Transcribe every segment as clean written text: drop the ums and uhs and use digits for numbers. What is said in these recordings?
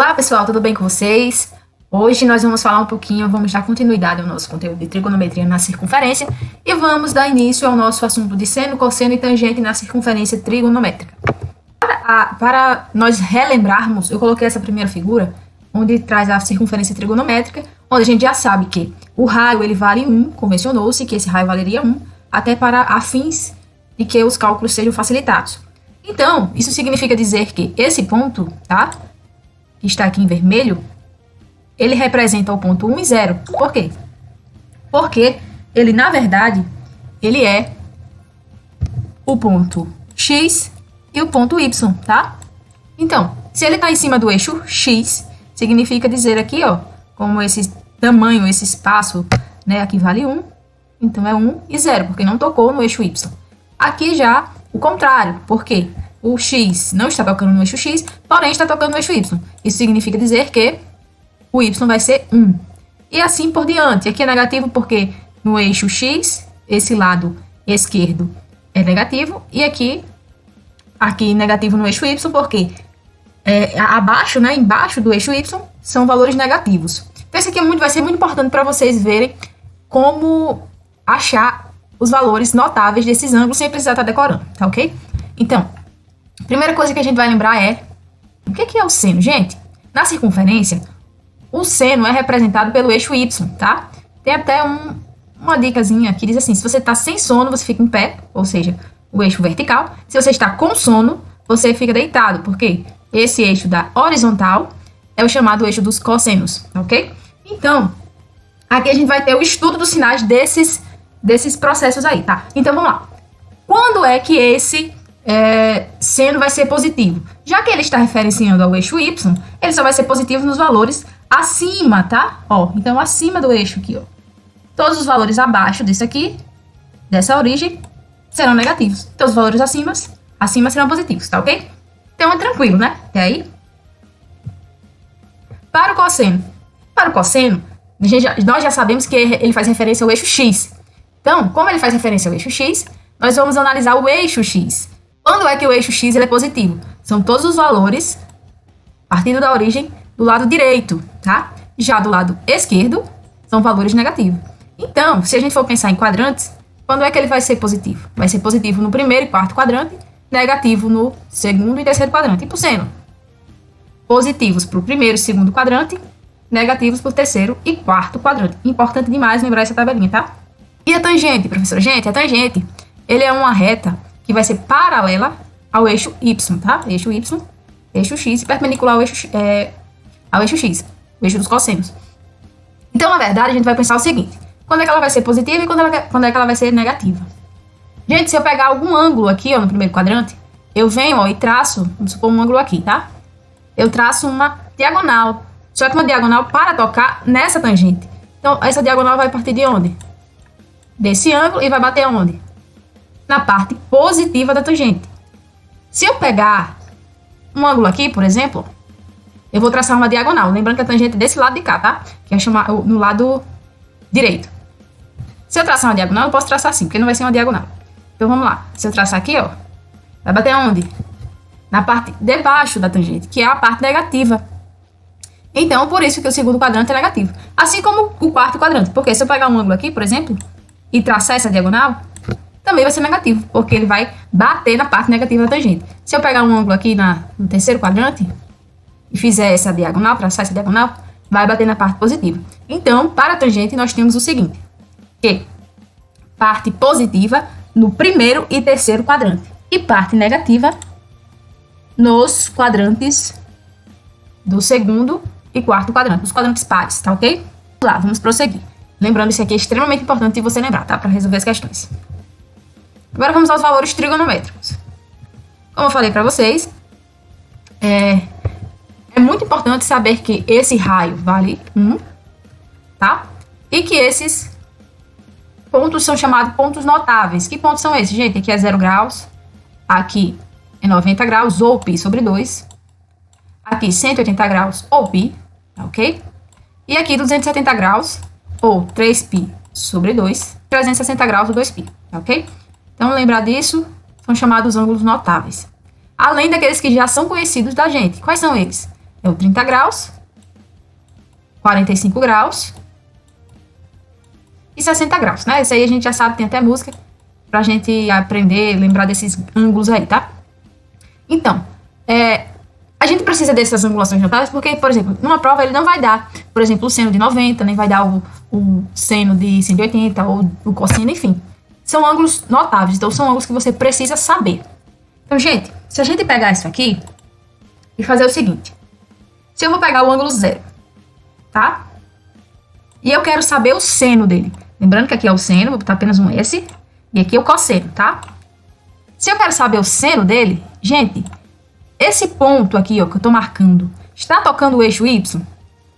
Olá pessoal, tudo bem com vocês? Hoje nós vamos falar um pouquinho, vamos dar continuidade ao nosso conteúdo de trigonometria na circunferência e vamos dar início ao nosso assunto de seno, cosseno e tangente na circunferência trigonométrica. Para nós relembrarmos, eu coloquei essa primeira figura, onde traz a circunferência trigonométrica, onde a gente já sabe que o raio ele vale 1, convencionou-se que esse raio valeria 1, até para afins de que os cálculos sejam facilitados. Então, isso significa dizer que esse ponto, tá? Que está aqui em vermelho, ele representa o ponto 1 e 0. Por quê? Porque ele, na verdade, ele é o ponto X e o ponto Y, tá? Então, se ele está em cima do eixo X, significa dizer aqui, ó, como esse tamanho, esse espaço, né, aqui vale 1, então é 1 e 0, porque não tocou no eixo Y. Aqui já o contrário, porque o X não está tocando no eixo X, porém está tocando no eixo Y. Isso significa dizer que o Y vai ser 1. E assim por diante. Aqui é negativo porque no eixo X, esse lado esquerdo é negativo. E aqui negativo no eixo Y, porque abaixo, né, embaixo do eixo Y, são valores negativos. Então isso aqui vai ser muito importante para vocês verem como achar os valores notáveis desses ângulos sem precisar estar decorando, tá ok? Então, a primeira coisa que a gente vai lembrar é o que é o seno, gente? Na circunferência, o seno é representado pelo eixo Y, tá? Tem até uma dicasinha que diz assim, se você está sem sono, você fica em pé, ou seja, o eixo vertical. Se você está com sono, você fica deitado, porque esse eixo da horizontal é o chamado eixo dos cossenos, ok? Então, aqui a gente vai ter o estudo dos sinais desses processos aí, tá? Então, vamos lá. Quando é que esse seno vai ser positivo? Já que ele está referenciando ao eixo Y, ele só vai ser positivo nos valores acima, tá? Ó, então, acima do eixo aqui, ó. Todos os valores abaixo desse aqui, dessa origem, serão negativos. Então, os valores acima serão positivos, tá ok? Então, é tranquilo, né? Até aí. Para o cosseno, nós já sabemos que ele faz referência ao eixo X. Então, como ele faz referência ao eixo X, nós vamos analisar o eixo X. Quando é que o eixo X ele é positivo? São todos os valores, partindo da origem, do lado direito, tá? Já do lado esquerdo, são valores negativos. Então, se a gente for pensar em quadrantes, quando é que ele vai ser positivo? Vai ser positivo no primeiro e quarto quadrante, negativo no segundo e terceiro quadrante. E para o seno? Positivos para o primeiro e segundo quadrante, negativos para o terceiro e quarto quadrante. Importante demais lembrar essa tabelinha, tá? E a tangente, professora? Gente, a tangente, ele é uma reta que vai ser paralela ao eixo Y, tá? Eixo Y, eixo X e perpendicular ao eixo X, o eixo dos cossenos. Então, na verdade, a gente vai pensar o seguinte. Quando é que ela vai ser positiva e quando é que ela vai ser negativa? Gente, se eu pegar algum ângulo aqui, ó, no primeiro quadrante, eu venho, ó, e traço, vamos supor um ângulo aqui, tá? Eu traço uma diagonal. Só que uma diagonal para tocar nessa tangente. Então, essa diagonal vai partir de onde? Desse ângulo e vai bater onde? Na parte positiva da tangente. Se eu pegar um ângulo aqui, por exemplo, eu vou traçar uma diagonal. Lembrando que a tangente é desse lado de cá, tá? Que é no lado direito. Se eu traçar uma diagonal, eu posso traçar assim, porque não vai ser uma diagonal. Então, vamos lá. Se eu traçar aqui, ó, vai bater onde? Na parte de baixo da tangente, que é a parte negativa. Então, por isso que o segundo quadrante é negativo. Assim como o quarto quadrante. Porque se eu pegar um ângulo aqui, por exemplo, e traçar essa diagonal, também vai ser negativo, porque ele vai bater na parte negativa da tangente. Se eu pegar um ângulo aqui no terceiro quadrante e fizer essa diagonal, traçar essa diagonal, vai bater na parte positiva. Então, para a tangente, nós temos o seguinte, que parte positiva no primeiro e terceiro quadrante e parte negativa nos quadrantes do segundo e quarto quadrante, os quadrantes pares, tá ok? Vamos lá, vamos prosseguir. Lembrando, isso aqui é extremamente importante de você lembrar, tá? Para resolver as questões. Agora vamos aos valores trigonométricos. Como eu falei para vocês, é muito importante saber que esse raio vale 1, tá? E que esses pontos são chamados pontos notáveis. Que pontos são esses, gente? Aqui é 0 graus, aqui é 90 graus, ou π sobre 2. Aqui 180 graus, ou π, tá ok? E aqui 270 graus, ou 3π sobre 2, 360 graus, ou 2π, tá ok? Então, lembrar disso, são chamados ângulos notáveis. Além daqueles que já são conhecidos da gente. Quais são eles? é o 30 graus, 45 graus e 60 graus, né? Isso aí a gente já sabe, tem até música pra gente aprender, lembrar desses ângulos aí, tá? Então, a gente precisa dessas angulações notáveis porque, por exemplo, numa prova ele não vai dar, por exemplo, o seno de 90, nem vai dar o seno de 180 ou o cosseno, enfim. São ângulos notáveis, então são ângulos que você precisa saber. Então, gente, se a gente pegar isso aqui e fazer o seguinte. Se eu vou pegar o ângulo zero, tá? E eu quero saber o seno dele. Lembrando que aqui é o seno, vou botar apenas um S. E aqui é o cosseno, tá? Se eu quero saber o seno dele, gente, esse ponto aqui, ó, que eu tô marcando, está tocando o eixo Y?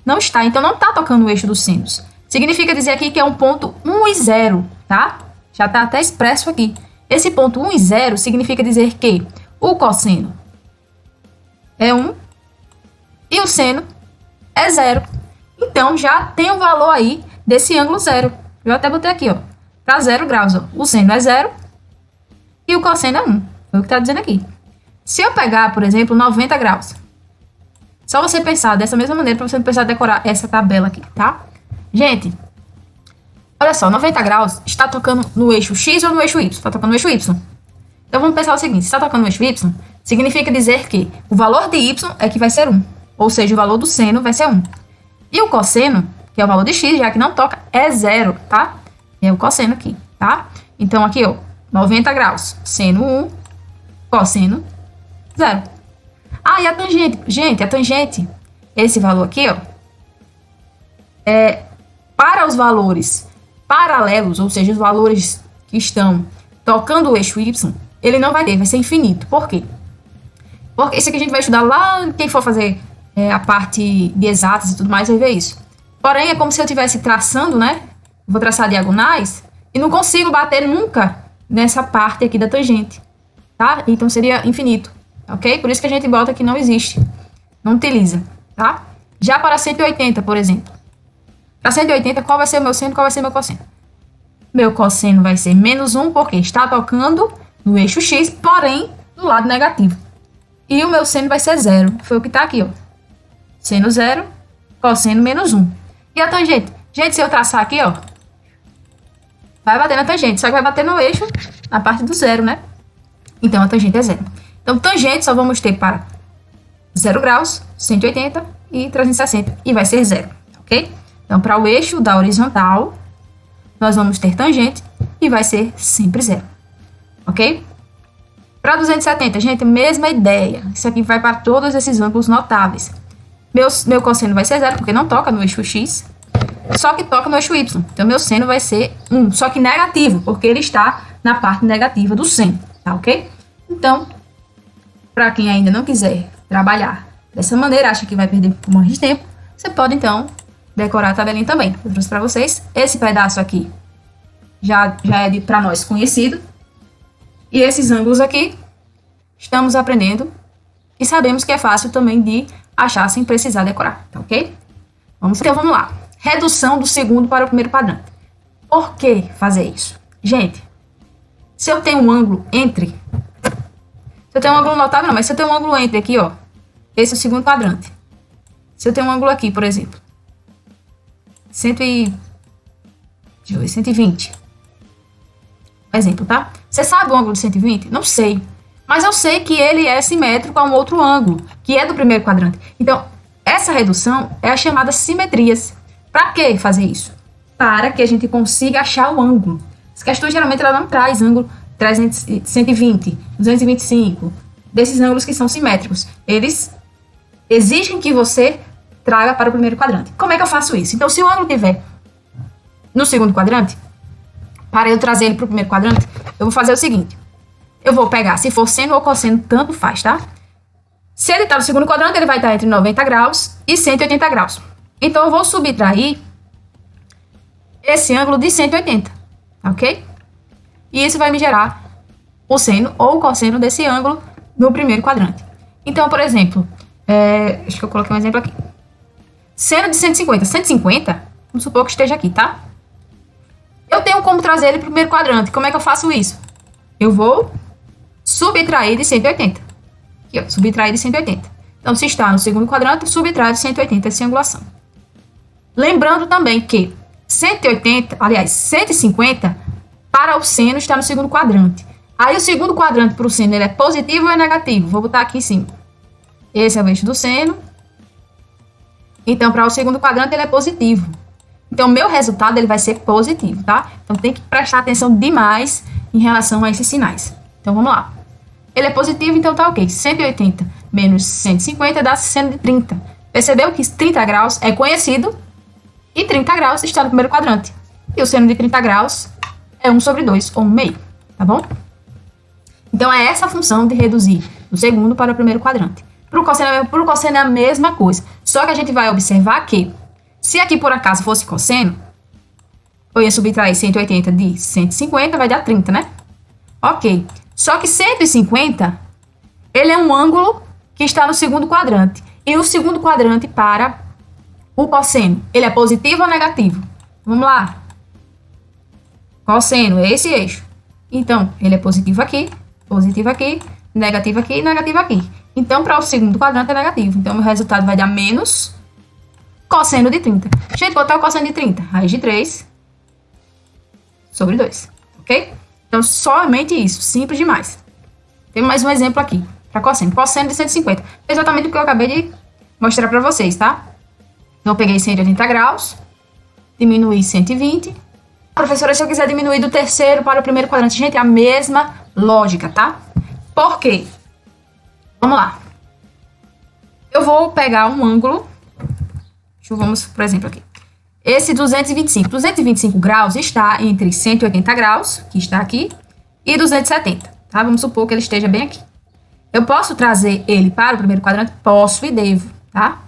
Não está, então não tá tocando o eixo dos senos. Significa dizer aqui que é um ponto 1 e 0, tá? Já tá até expresso aqui. Esse ponto 1 e 0 significa dizer que o cosseno é 1 e o seno é 0. Então, já tem o valor aí desse ângulo zero. Eu até botei aqui, ó, para 0 graus, ó. O seno é 0 e o cosseno é 1. Foi o que tá dizendo aqui. Se eu pegar, por exemplo, 90 graus, só você pensar dessa mesma maneira, para você não precisar decorar essa tabela aqui, tá? Gente, olha só, 90 graus está tocando no eixo X ou no eixo Y? Está tocando no eixo Y. Então, vamos pensar o seguinte, se está tocando no eixo Y, significa dizer que o valor de Y é que vai ser 1. Ou seja, o valor do seno vai ser 1. E o cosseno, que é o valor de X, já que não toca, é 0, tá? É o cosseno aqui, tá? Então, aqui, ó, 90 graus, seno 1, cosseno 0. Ah, e a tangente? Gente, a tangente, esse valor aqui, ó, para os valores paralelos, ou seja, os valores que estão tocando o eixo Y, ele não vai ter, vai ser infinito. Por quê? Porque isso aqui a gente vai estudar lá, quem for fazer a parte de exatas e tudo mais, vai ver isso. Porém, é como se eu estivesse traçando, né? Vou traçar diagonais e não consigo bater nunca nessa parte aqui da tangente, tá? Então, seria infinito, ok? Por isso que a gente bota que não existe, não utiliza, tá? Já para 180, por exemplo. Para 180, qual vai ser o meu seno, qual vai ser o meu cosseno? Meu cosseno vai ser menos 1, porque está tocando no eixo X, porém, do lado negativo. E o meu seno vai ser 0. Foi o que está aqui, ó. Seno 0, cosseno menos 1. E a tangente? Gente, se eu traçar aqui, ó, vai bater na tangente, só que vai bater no eixo, na parte do 0, né? Então, a tangente é 0. Então, tangente só vamos ter para 0 graus, 180 e 360, e vai ser 0, ok? Então, para o eixo da horizontal, nós vamos ter tangente e vai ser sempre 0, ok? Para 270, gente, mesma ideia. Isso aqui vai para todos esses ângulos notáveis. Meu cosseno vai ser 0, porque não toca no eixo X, só que toca no eixo Y. Então, meu seno vai ser 1, só que negativo, porque ele está na parte negativa do seno, tá ok? Então, para quem ainda não quiser trabalhar dessa maneira, acha que vai perder um monte de tempo, você pode, então, decorar a tabelinha também. Eu trouxe para vocês. Esse pedaço aqui já é para nós conhecido. E esses ângulos aqui, estamos aprendendo e sabemos que é fácil também de achar sem precisar decorar, tá ok? Então, vamos lá. Redução do segundo para o primeiro quadrante. Por que fazer isso? Gente, se eu tenho um ângulo entre... Se eu tenho um ângulo notável, não, mas se eu tenho um ângulo entre aqui, ó, esse é o segundo quadrante. Se eu tenho um ângulo aqui, por exemplo, 120. Exemplo, tá? Você sabe o ângulo de 120? Não sei. Mas eu sei que ele é simétrico a um outro ângulo, que é do primeiro quadrante. Então, essa redução é a chamada simetrias. Para que fazer isso? Para que a gente consiga achar o ângulo. As questões, geralmente, ela não traz ângulo 120, 225, desses ângulos que são simétricos. Eles exigem que você traga para o primeiro quadrante. Como é que eu faço isso? Então, se o ângulo estiver no segundo quadrante, para eu trazer ele para o primeiro quadrante, eu vou fazer o seguinte. Eu vou pegar, se for seno ou cosseno, tanto faz, tá? Se ele está no segundo quadrante, ele vai estar entre 90 graus e 180 graus. Então, eu vou subtrair esse ângulo de 180, ok? E isso vai me gerar o seno ou o cosseno desse ângulo no primeiro quadrante. Então, por exemplo, acho que eu coloquei um exemplo aqui. Seno de 150. 150, vamos supor que esteja aqui, tá? Eu tenho como trazer ele para o primeiro quadrante. Como é que eu faço isso? Eu vou subtrair de 180. Aqui, ó, subtrair de 180. Então, se está no segundo quadrante, subtrai de 180 essa angulação. Lembrando também que 150 para o seno está no segundo quadrante. Aí o segundo quadrante para o seno ele é positivo ou é negativo? Vou botar aqui em cima. Esse é o eixo do seno. Então, para o segundo quadrante ele é positivo. Então, o meu resultado ele vai ser positivo, tá? Então, tem que prestar atenção demais em relação a esses sinais. Então, vamos lá. Ele é positivo, então tá ok. 180 menos 150 dá seno de 30. Percebeu que 30 graus é conhecido e 30 graus está no primeiro quadrante. E o seno de 30 graus é 1 sobre 2, ou 1 meio, tá bom? Então, é essa a função de reduzir do segundo para o primeiro quadrante. Para o cosseno é a mesma coisa. Só que a gente vai observar que, se aqui por acaso fosse cosseno, eu ia subtrair 180 de 150, vai dar 30, né? Ok. Só que 150, ele é um ângulo que está no segundo quadrante. E o segundo quadrante para o cosseno, ele é positivo ou negativo? Vamos lá. Cosseno é esse eixo. Então, ele é positivo aqui, negativo aqui e negativo aqui. Então, para o segundo quadrante é negativo. Então, o meu resultado vai dar menos cosseno de 30. Gente, botar o cosseno de 30. Raiz de 3 sobre 2. Ok? Então, somente isso. Simples demais. Tem mais um exemplo aqui. Para cosseno. Cosseno de 150. Exatamente o que eu acabei de mostrar para vocês, tá? Então, eu peguei 180 graus. Diminuí 120. Professora, se eu quiser diminuir do terceiro para o primeiro quadrante. Gente, é a mesma lógica, tá? Por quê? Vamos lá. Eu vou pegar um ângulo. Vamos, por exemplo, aqui. Esse 225. 225 graus está entre 180 graus, que está aqui, e 270, tá? Vamos supor que ele esteja bem aqui. Eu posso trazer ele para o primeiro quadrante? Posso e devo, tá?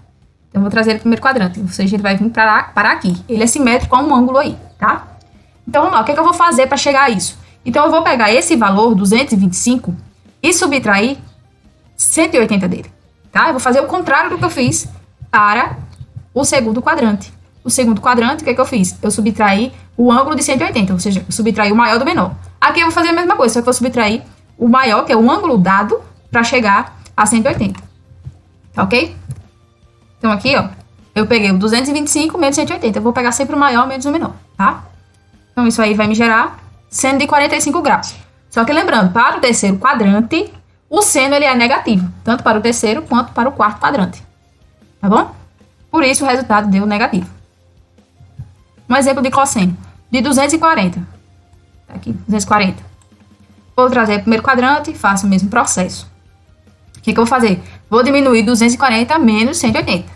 Então, eu vou trazer ele para o primeiro quadrante. Ou seja, ele vai vir para aqui. Ele é simétrico a um ângulo aí, tá? Então, vamos lá. O que é que eu vou fazer para chegar a isso? Então, eu vou pegar esse valor, 225, e subtrair 180 dele, tá? Eu vou fazer o contrário do que eu fiz para o segundo quadrante. O segundo quadrante, o que é que eu fiz? Eu subtraí o ângulo de 180, ou seja, eu subtraí o maior do menor. Aqui eu vou fazer a mesma coisa, só que eu vou subtrair o maior, que é o ângulo dado, para chegar a 180. Tá ok? Então, aqui, ó, eu peguei o 225 menos 180. Eu vou pegar sempre o maior menos o menor, tá? Então, isso aí vai me gerar seno de 45 graus. Só que lembrando, para o terceiro quadrante, o seno ele é negativo, tanto para o terceiro quanto para o quarto quadrante. Tá bom? Por isso, o resultado deu negativo. Um exemplo de cosseno, de 240. Tá aqui, 240. Vou trazer o primeiro quadrante e faço o mesmo processo. O que eu vou fazer? Vou diminuir 240 menos 180.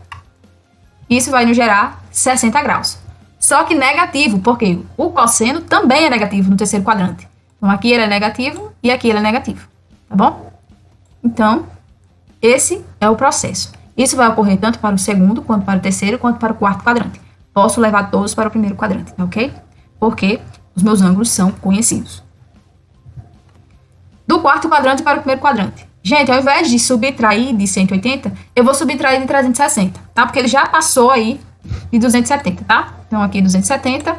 Isso vai nos gerar 60 graus. Só que negativo, porque o cosseno também é negativo no terceiro quadrante. Então, aqui ele é negativo e aqui ele é negativo. Tá bom? Então, esse é o processo. Isso vai ocorrer tanto para o segundo, quanto para o terceiro, quanto para o quarto quadrante. Posso levar todos para o primeiro quadrante, ok? Porque os meus ângulos são conhecidos. Do quarto quadrante para o primeiro quadrante. Gente, ao invés de subtrair de 180, eu vou subtrair de 360, tá? Porque ele já passou aí de 270, tá? Então, aqui 270,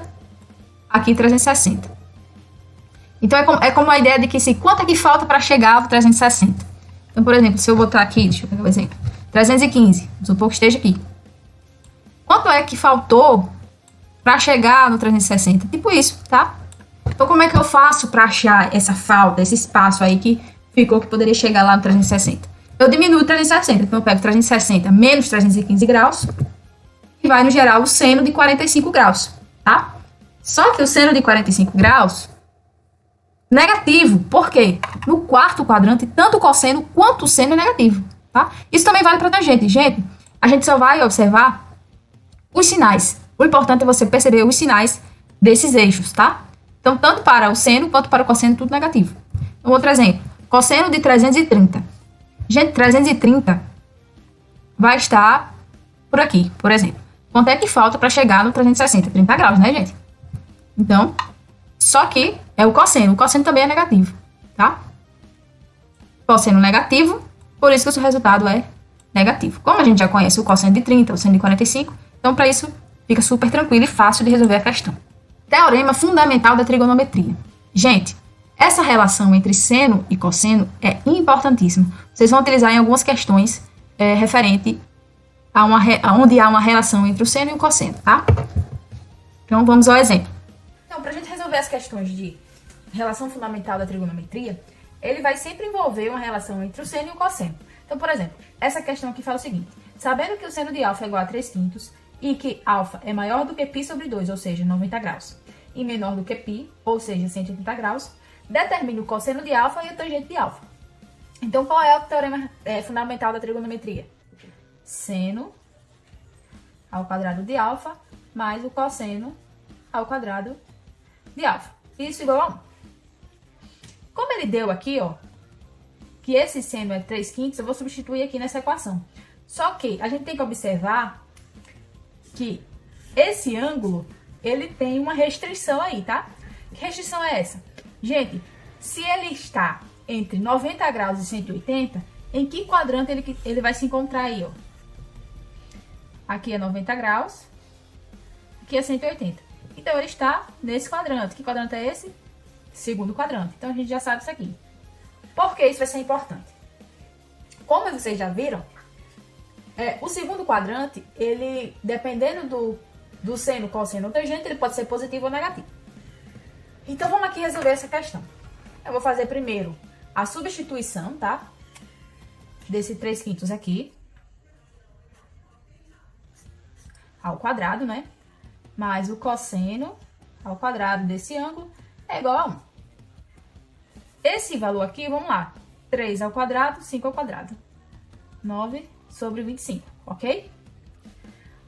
aqui 360. Então, é como a ideia de que, assim, quanto é que falta para chegar ao 360? Então, por exemplo, se eu botar aqui, deixa eu pegar o exemplo, 315, vamos supor que esteja aqui. Quanto é que faltou para chegar no 360? Tipo isso, tá? Então, como é que eu faço para achar essa falta, esse espaço aí que ficou, que poderia chegar lá no 360? Eu diminuo 360, então eu pego 360 menos 315 graus, que vai nos gerar o seno de 45 graus, tá? Só que o seno de 45 graus, negativo, por quê? No quarto quadrante, tanto o cosseno quanto o seno é negativo, tá? Isso também vale para tangente. Gente, a gente só vai observar os sinais. O importante é você perceber os sinais desses eixos, tá? Então, tanto para o seno quanto para o cosseno, tudo negativo. Um outro exemplo, cosseno de 330. Gente, 330 vai estar por aqui, por exemplo. Quanto é que falta para chegar no 360? 30 graus, né, gente? Então, só que é o cosseno. O cosseno também é negativo, tá? Cosseno negativo, por isso que o seu resultado é negativo. Como a gente já conhece o cosseno de 30, o seno de 45, então, para isso, fica super tranquilo e fácil de resolver a questão. Teorema fundamental da trigonometria. Gente, essa relação entre seno e cosseno é importantíssima. Vocês vão utilizar em algumas questões referente onde há uma relação entre o seno e o cosseno, tá? Então, vamos ao exemplo. Então, para a gente resolver as questões de relação fundamental da trigonometria, ele vai sempre envolver uma relação entre o seno e o cosseno. Então, por exemplo, essa questão aqui fala o seguinte: sabendo que o seno de alfa é igual a 3/5 e que alfa é maior do que π sobre 2, ou seja, 90 graus, e menor do que π, ou seja, 180 graus, determine o cosseno de alfa e o tangente de alfa. Então, qual é o teorema fundamental da trigonometria? Seno ao quadrado de alfa mais o cosseno ao quadrado de alfa. Isso igual a 1. Como ele deu aqui, ó, que esse seno é 3/5, eu vou substituir aqui nessa equação. Só que a gente tem que observar que esse ângulo, ele tem uma restrição aí, tá? Que restrição é essa? Gente, se ele está entre 90 graus e 180, em que quadrante ele vai se encontrar aí, ó? Aqui é 90 graus, aqui é 180. Então, ele está nesse quadrante. Que quadrante é esse? Segundo quadrante. Então, a gente já sabe isso aqui. Por que isso vai ser importante? Como vocês já viram, o segundo quadrante, ele, dependendo do seno, cosseno ou tangente, ele pode ser positivo ou negativo. Então, vamos aqui resolver essa questão. Eu vou fazer primeiro a substituição, tá? Desse 3/5 aqui ao quadrado, né? Mais o cosseno ao quadrado desse ângulo é igual a 1. Esse valor aqui, vamos lá. 3 ao quadrado, 5 ao quadrado. 9 sobre 25, ok?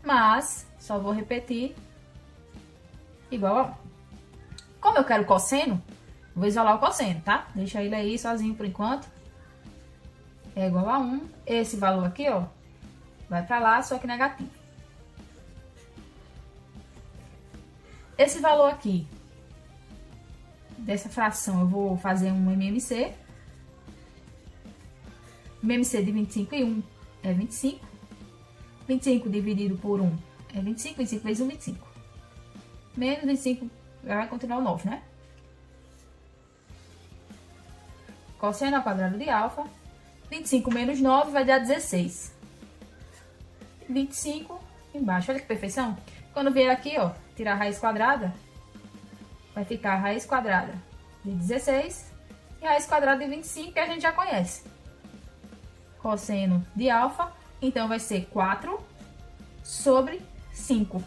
Mas, só vou repetir, igual a 1. Como eu quero cosseno, vou isolar o cosseno, tá? Deixa ele aí sozinho por enquanto. É igual a 1. Esse valor aqui, ó, vai pra lá, só que negativo. Esse valor aqui, dessa fração, eu vou fazer um MMC. MMC de 25 e 1 é 25. 25 dividido por 1 é 25. 25 vezes 1, 25. Menos 25, vai continuar o 9, né? Cosseno ao quadrado de alfa. 25 menos 9 vai dar 16. 25 embaixo. Olha que perfeição. Quando vier aqui, ó, tirar a raiz quadrada, vai ficar a raiz quadrada de 16 e a raiz quadrada de 25, que a gente já conhece. Cosseno de alfa, então vai ser 4 sobre 5.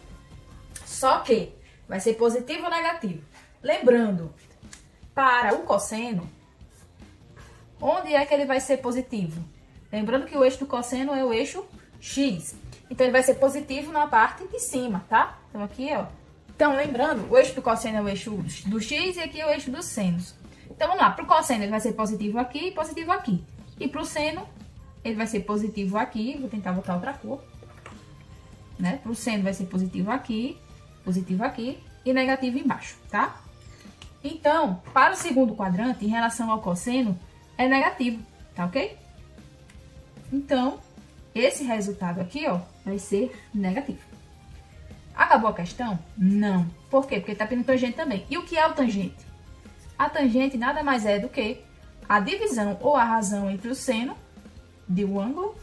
Só que vai ser positivo ou negativo. Lembrando, para o cosseno, onde é que ele vai ser positivo? Lembrando que o eixo do cosseno é o eixo X. Então, ele vai ser positivo na parte de cima, tá? Então, aqui, ó. Então, lembrando, o eixo do cosseno é o eixo do X e aqui é o eixo dos senos. Então, vamos lá. Para o cosseno, ele vai ser positivo aqui e positivo aqui. E para o seno, ele vai ser positivo aqui. Vou tentar botar outra cor. Né? Para o seno, vai ser positivo aqui e negativo embaixo, tá? Então, para o segundo quadrante, em relação ao cosseno, é negativo, tá ok? Então, esse resultado aqui, ó, vai ser negativo. Acabou a questão? Não. Por quê? Porque tá pedindo tangente também. E o que é o tangente? A tangente nada mais é do que a divisão ou a razão entre o seno de um ângulo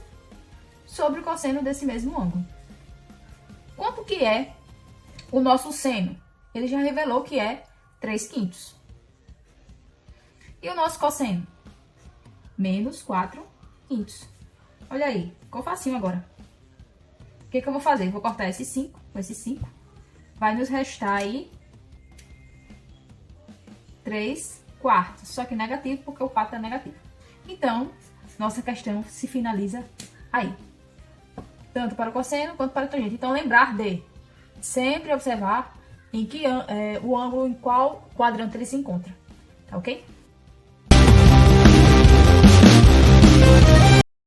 sobre o cosseno desse mesmo ângulo. Quanto que é o nosso seno? Ele já revelou que é 3/5. E o nosso cosseno? Menos 4/5. Olha aí, ficou facinho agora. O que eu vou fazer? Vou cortar esse 5 com esse 5. Vai nos restar aí 3/4. Só que negativo, porque o 4 é negativo. Então, nossa questão se finaliza aí. Tanto para o cosseno quanto para o tangente. Então, lembrar de sempre observar em que o ângulo, em qual quadrante ele se encontra. Tá ok?